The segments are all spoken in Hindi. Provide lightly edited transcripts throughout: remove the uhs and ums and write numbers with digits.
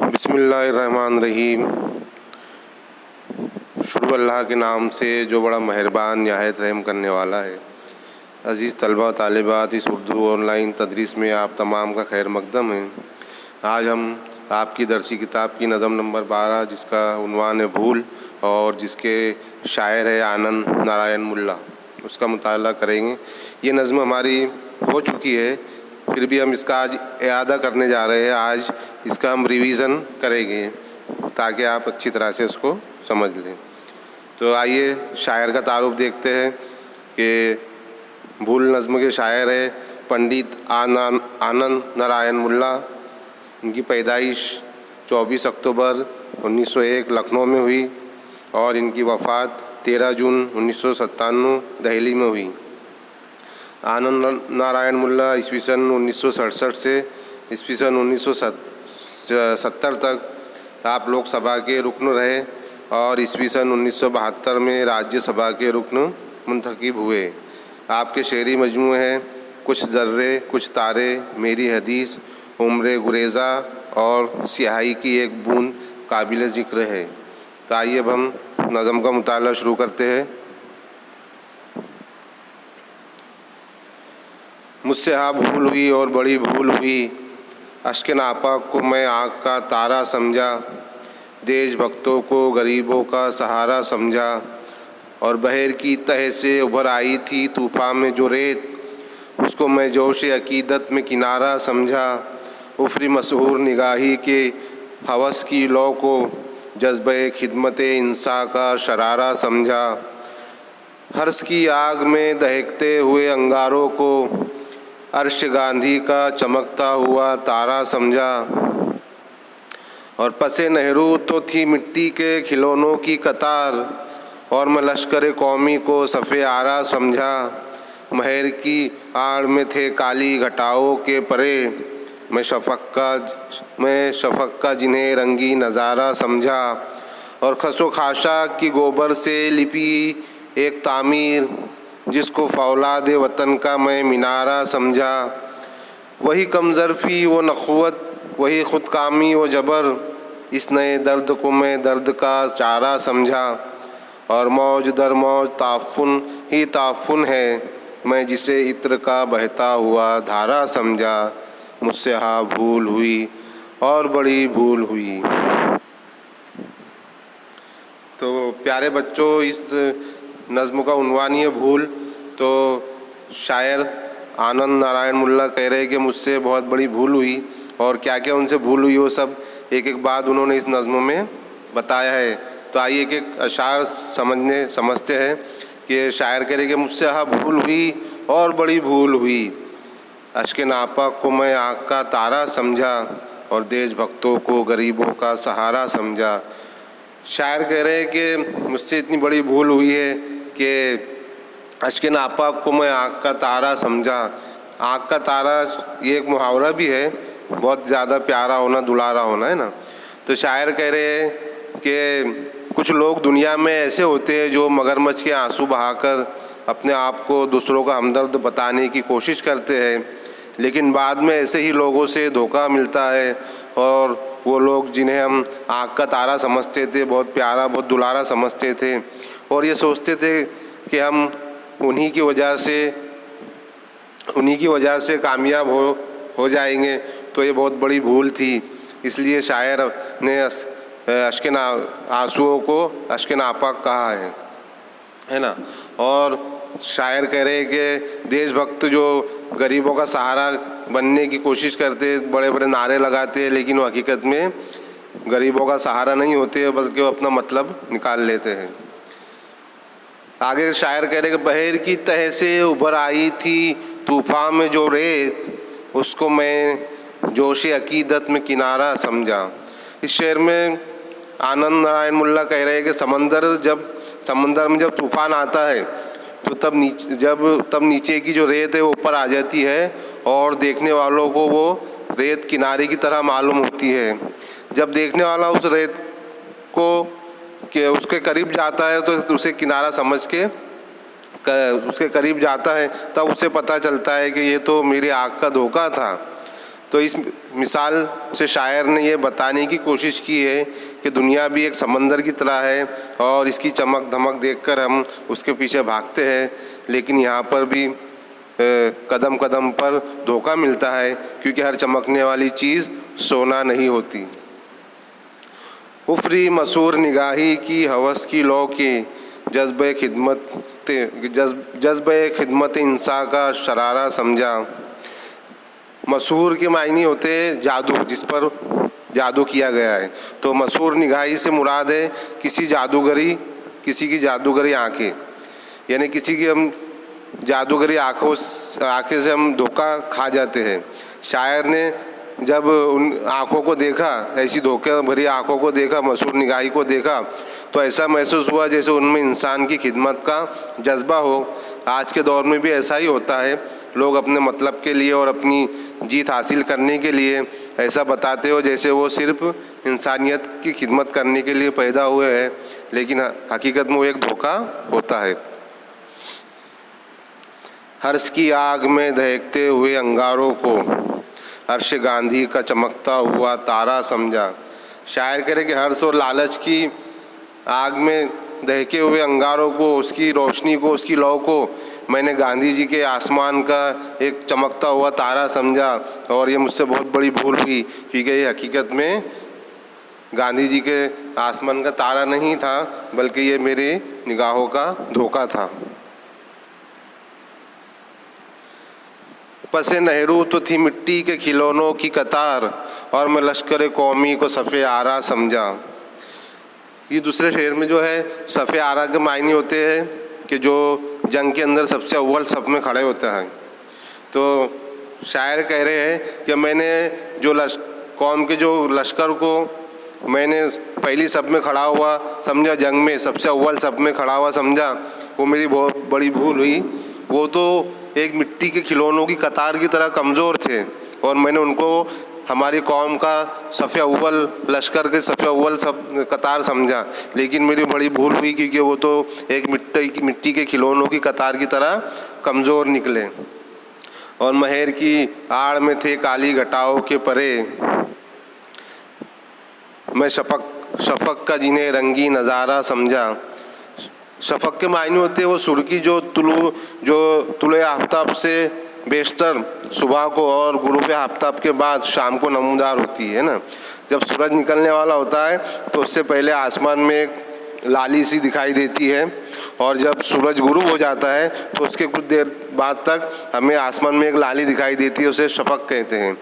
बिस्मिल्लाहिर्रहमानिर्रहीम। शुरू अल्लाह के नाम से जो बड़ा मेहरबान निहायत रहम करने वाला है। अज़ीज़ तलबा तालिबात, इस उर्दू ऑनलाइन तदरीस में आप तमाम का खैर मकदम है। आज हम आपकी दरसी किताब की नज़म नंबर 12, जिसका उन्वान है भूल और जिसके शायर है आनंद नारायण मुल्ला, उसका मुताला करेंगे। ये नज़म हमारी हो चुकी है, फिर भी हम इसका आज इआदा करने जा रहे हैं। आज इसका हम रिवीज़न करेंगे ताकि आप अच्छी तरह से उसको समझ लें। तो आइए शायर का तारुफ देखते हैं कि भूल नज़म के शायर है पंडित आनंद नारायण मुल्ला। इनकी पैदाइश 24 अक्टूबर 1901 लखनऊ में हुई और इनकी वफ़ात 13 जून 1997 दिल्ली में हुई। आनंद नारायण मुल्ला ईस्वी सन 1967 से ईस्वी सन 1970 तक आप लोकसभा के रुकन रहे और ईस्वी सन 1972 में राज्यसभा के रुकन मुंतखब हुए। आपके शेरी मजमूए हैं कुछ ज़र्रे कुछ तारे, मेरी हदीस, उम्र गुरेज़ा और स्याही की एक बूंद काबिल ज़िक्र है। तो आइए अब हम नज़म का मुताला शुरू करते हैं। मुझसे हाँ भूल हुई और बड़ी भूल हुई, अश्क नापाक को मैं आँख का तारा समझा, देशभक्तों को गरीबों का सहारा समझा, और बहर की तह से उभर आई थी तूफ़ान में जो रेत, उसको मैं जोश अकीदत में किनारा समझा। उफरी मशहूर निगाही के हवस की लौ को जज्बे खिदमत इंसा का शरारा समझा। हर्ष की आग में दहकते हुए अंगारों को अर्श गांधी का चमकता हुआ तारा समझा। और पसे नेहरू तो थी मिट्टी के खिलौनों की कतार, और मैं लश्कर कौमी को सफ़े आरा समझा। महर की आड़ में थे काली घटाओं के परे, मैं शफ़क़ का जिन्हें रंगी नज़ारा समझा। और खसो खाशा की गोबर से लिपी एक तामीर, जिसको फौलाद वतन का मैं मीनारा समझा। वही कमज़रफ़ी वो नख़ुवत, वही ख़ुदकामी वो जबर, इस नए दर्द को मैं दर्द का चारा समझा। और मौज दर मौज ताफ़ुन ही ताफ़ुन है, मैं जिसे इत्र का बहता हुआ धारा समझा। मुझसे हाँ भूल हुई और बड़ी भूल हुई। तो प्यारे बच्चों, इस नज़्म का उन्वान है भूल। तो शायर आनंद नारायण मुल्ला कह रहे हैं कि मुझसे बहुत बड़ी भूल हुई, और क्या क्या उनसे भूल हुई वो सब एक एक बात उन्होंने इस नज़्म में बताया है। तो आइए एक एक अशार समझते हैं कि शायर कह रहे कि मुझसे हाँ भूल हुई और बड़ी भूल हुई, अश्क नापाक को मैं आँख का तारा समझा, और देशभक्तों को गरीबों का सहारा समझा। शायर कह रहे हैं कि मुझसे इतनी बड़ी भूल हुई है कि अश्क नापाक को मैं आँख का तारा समझा। आँख का तारा ये एक मुहावरा भी है, बहुत ज़्यादा प्यारा होना, दुलारा होना, है ना। तो शायर कह रहे हैं कि कुछ लोग दुनिया में ऐसे होते हैं जो मगरमच्छ के आंसू बहाकर अपने आप को दूसरों का हमदर्द बताने की कोशिश करते हैं, लेकिन बाद में ऐसे ही लोगों से धोखा मिलता है। और वो लोग जिन्हें हम आँख का तारा समझते थे, बहुत प्यारा बहुत दुलारा समझते थे, और ये सोचते थे कि हम उन्हीं की वजह से कामयाब हो जाएंगे। तो ये बहुत बड़ी भूल थी। इसलिए शायर ने आंसुओं को अश्क नापाक कहा है ना। और शायर कह रहे हैं कि देशभक्त जो गरीबों का सहारा बनने की कोशिश करते, बड़े बड़े नारे लगाते हैं, लेकिन वो हकीकत में गरीबों का सहारा नहीं होते, बल्कि वो अपना मतलब निकाल लेते हैं। आगे शायर कह रहे कि बहर की तह से उभर आई थी तूफ़ान में जो रेत, उसको मैं जोश अकीदत में किनारा समझा। इस शेर में आनंद नारायण मुल्ला कह रहे हैं कि समंदर में जब तूफ़ान आता है तो तब नीचे की जो रेत है वो ऊपर आ जाती है, और देखने वालों को वो रेत किनारे की तरह मालूम होती है। जब देखने वाला उस रेत को कि उसके करीब जाता है तो उसे किनारा समझ के उसके करीब जाता है, तब उसे पता चलता है कि ये तो मेरी आँख का धोखा था। तो इस मिसाल से शायर ने ये बताने की कोशिश की है कि दुनिया भी एक समंदर की तरह है और इसकी चमक धमक देखकर हम उसके पीछे भागते हैं, लेकिन यहाँ पर भी कदम कदम पर धोखा मिलता है, क्योंकि हर चमकने वाली चीज़ सोना नहीं होती। उफरी मसूर निगाही की हवस की लौ के जज्बे खिदमत इंसान का शरारा समझा। मसूर के मायने होते हैं जादू, जिस पर जादू किया गया है। तो मसूर निगाही से मुराद है किसी की जादूगरी आँखें, यानी किसी की हम जादूगरी आँखें से हम धोखा खा जाते हैं। शायर ने जब उन आँखों को देखा, ऐसी धोखे भरी आँखों को देखा, मसूर निगाही को देखा, तो ऐसा महसूस हुआ जैसे उनमें इंसान की खिदमत का जज्बा हो। आज के दौर में भी ऐसा ही होता है। लोग अपने मतलब के लिए और अपनी जीत हासिल करने के लिए ऐसा बताते हो जैसे वो सिर्फ इंसानियत की खिदमत करने के लिए पैदा हुए हैं, लेकिन हकीकत में वो एक धोखा होता है। हर्ष की आग में दहकते हुए अंगारों को हर्ष गांधी का चमकता हुआ तारा समझा। शायर कह रहे कि हर्ष और लालच की आग में दहके हुए अंगारों को, उसकी रोशनी को, उसकी लौ को मैंने गांधी जी के आसमान का एक चमकता हुआ तारा समझा, और ये मुझसे बहुत बड़ी भूल हुई, क्योंकि ये हकीकत में गांधी जी के आसमान का तारा नहीं था, बल्कि ये मेरी निगाहों का धोखा था। पसे नेहरू तो थी मिट्टी के खिलौनों की कतार, और मैं लश्कर कौमी को सफ़े आरा समझा। ये दूसरे शेर में जो है सफ़े आरा के मायने होते हैं कि जो जंग के अंदर सबसे अव्वल सफ़ में खड़े होते हैं। तो शायर कह रहे हैं कि मैंने जो कौम के जो लश्कर को मैंने पहली सफ़ में खड़ा हुआ समझा, जंग में सबसे अव्वल सफ़ में खड़ा हुआ समझा, वो मेरी बहुत बड़ी भूल हुई। वो तो एक मिट्टी के खिलौनों की कतार की तरह कमज़ोर थे, और मैंने उनको हमारी कौम का सफ़े अव्वल लश्कर के सफ़े अव्वल सब कतार समझा, लेकिन मेरी बड़ी भूल हुई, क्योंकि वो तो एक मिट्टी के खिलौनों की कतार की तरह कमज़ोर निकले। और महर की आड़ में थे काली घटाओं के परे, मैं शफक का जिन्हें रंगी नज़ारा समझा। शफक के मायने होते हैं वो सुर्खी जो तुले आफ्ताब से बेशतर सुबह को और गुरूब आफ्ताब के बाद शाम को नमूदार होती है ना। जब सूरज निकलने वाला होता है तो उससे पहले आसमान में एक लाली सी दिखाई देती है, और जब सूरज गुरूब हो जाता है तो उसके कुछ देर बाद तक हमें आसमान में एक लाली दिखाई देती है, उसे शफक कहते हैं।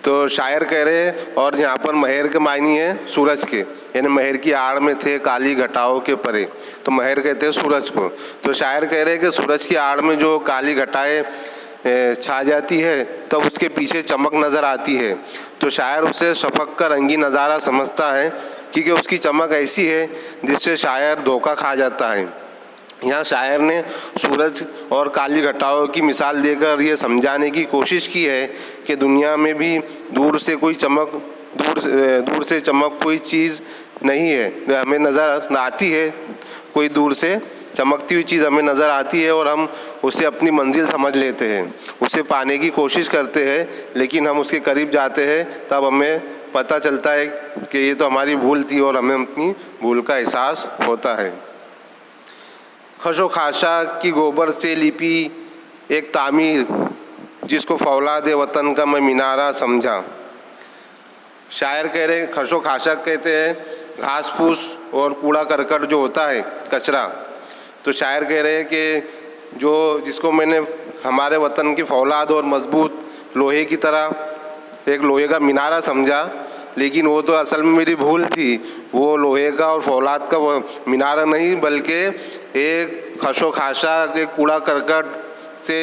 तो शायर कह रहे हैं, और यहाँ पर महर के मायने हैं सूरज के, यानी महर की आड़ में थे काली घटाओं के परे, तो महर कहते हैं सूरज को। तो शायर कह रहे हैं कि सूरज की आड़ में जो काली घटाएं छा जाती है तब उसके पीछे चमक नज़र आती है। तो शायर उसे शफक का रंगी नज़ारा समझता है, क्योंकि उसकी चमक ऐसी है जिससे शायर धोखा खा जाता है। यहाँ शायर ने सूरज और काली घटाओं की मिसाल देकर ये समझाने की कोशिश की है कि दुनिया में भी दूर से चमक कोई चीज़ नहीं है, हमें नज़र आती है, कोई दूर से चमकती हुई चीज़ हमें नज़र आती है और हम उसे अपनी मंजिल समझ लेते हैं, उसे पाने की कोशिश करते हैं, लेकिन हम उसके करीब जाते हैं तब हमें पता चलता है कि ये तो हमारी भूल थी, और हमें अपनी भूल का एहसास होता है। खशो खाशा की गोबर से लिपी एक तामीर, जिसको फौलाद वतन का मैं मीनारा समझा। शायर कह रहे हैं, खशो खाशा कहते हैं घास फूस और कूड़ा करकट जो होता है, कचरा। तो शायर कह रहे हैं कि जिसको मैंने हमारे वतन की फौलाद और मजबूत लोहे की तरह एक लोहे का मीनारा समझा, लेकिन वो तो असल में मेरी भूल थी। वो लोहे का और फौलाद का वो मीनारा नहीं, बल्कि एक खशो खाशा के कूड़ा करकट से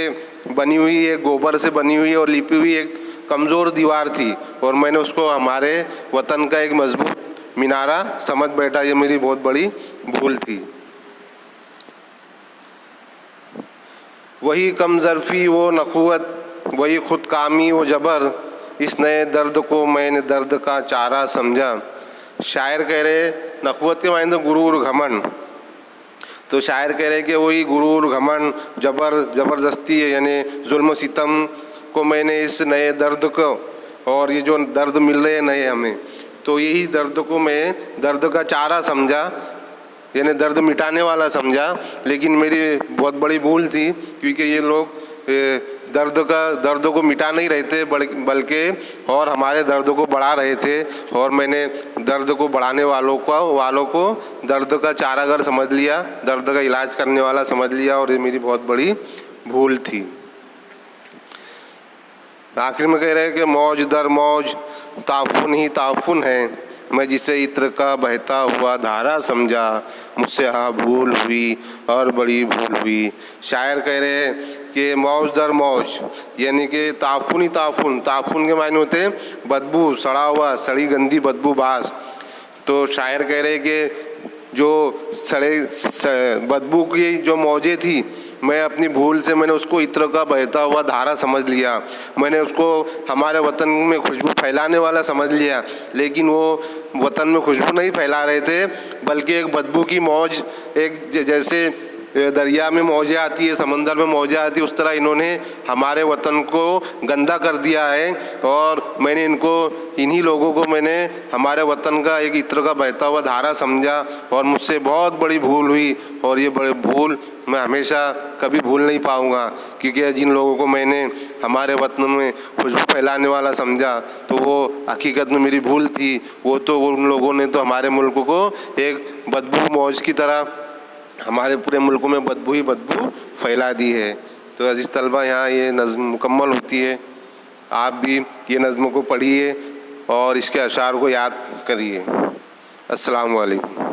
बनी हुई, एक गोबर से बनी हुई और लिपी हुई एक कमज़ोर दीवार थी, और मैंने उसको हमारे वतन का एक मजबूत मीनारा समझ बैठा। ये मेरी बहुत बड़ी भूल थी। वही कमज़रफ़ी वो नखुवत, वही ख़ुद कामी वो जबर, इस नए दर्द को मैंने दर्द का चारा समझा। शायर कह रहे नखुवत के मायने गुरूर घमंड। तो शायर कह रहे कि वही गुरूर घमंड जबरदस्ती है, यानी जुल्म सितम को मैंने इस नए दर्द को और ये जो दर्द मिल रहे हैं नए हमें, तो यही दर्द को मैं दर्द का चारा समझा, यानी दर्द मिटाने वाला समझा। लेकिन मेरी बहुत बड़ी भूल थी, क्योंकि ये लोग दर्द को मिटा नहीं रहे थे, बल्कि और हमारे दर्द को बढ़ा रहे थे। और मैंने दर्द को बढ़ाने वालों को दर्द का चारागार समझ लिया, दर्द का इलाज करने वाला समझ लिया, और ये मेरी बहुत बड़ी भूल थी। आखिर में कह रहे हैं कि मौज दर मौज ताफुन ही ताफुन है, मैं जिसे इत्र का बहता हुआ धारा समझा, मुझसे हाँ भूल हुई और बड़ी भूल हुई। शायर कह रहे हैं कि मौज दर मौज, यानी कि ताफुन ही ताफुन, ताफुन के मायने होते हैं बदबू, सड़ा हुआ, सड़ी गंदी बदबू बास। तो शायर कह रहे हैं कि जो बदबू की जो मौजें थी, मैं अपनी भूल से मैंने उसको इत्र का बहता हुआ धारा समझ लिया, मैंने उसको हमारे वतन में खुशबू फैलाने वाला समझ लिया। लेकिन वो वतन में खुशबू नहीं फैला रहे थे, बल्कि एक बदबू की मौज, एक जैसे दरिया में मौजें आती है, समंदर में मौजें आती है, उस तरह इन्होंने हमारे वतन को गंदा कर दिया है। और मैंने इन्हीं लोगों को मैंने हमारे वतन का एक इत्र का बहता हुआ धारा समझा, और मुझसे बहुत बड़ी भूल हुई। और ये बड़ी भूल मैं हमेशा कभी भूल नहीं पाऊँगा, क्योंकि जिन लोगों को मैंने हमारे वतन में खुशबू फैलाने वाला समझा, तो वो हकीकत में मेरी भूल थी। वो तो उन लोगों ने तो हमारे मुल्क को एक बदबू मौज की तरह हमारे पूरे मुल्क में बदबू ही बदबू फैला दी है। तो अजीज़ तलबा, यहाँ ये नज़्म मुकम्मल होती है। आप भी ये नज़्म को पढ़िए और इसके अशार को याद करिए। अस्सलामु अलैकुम।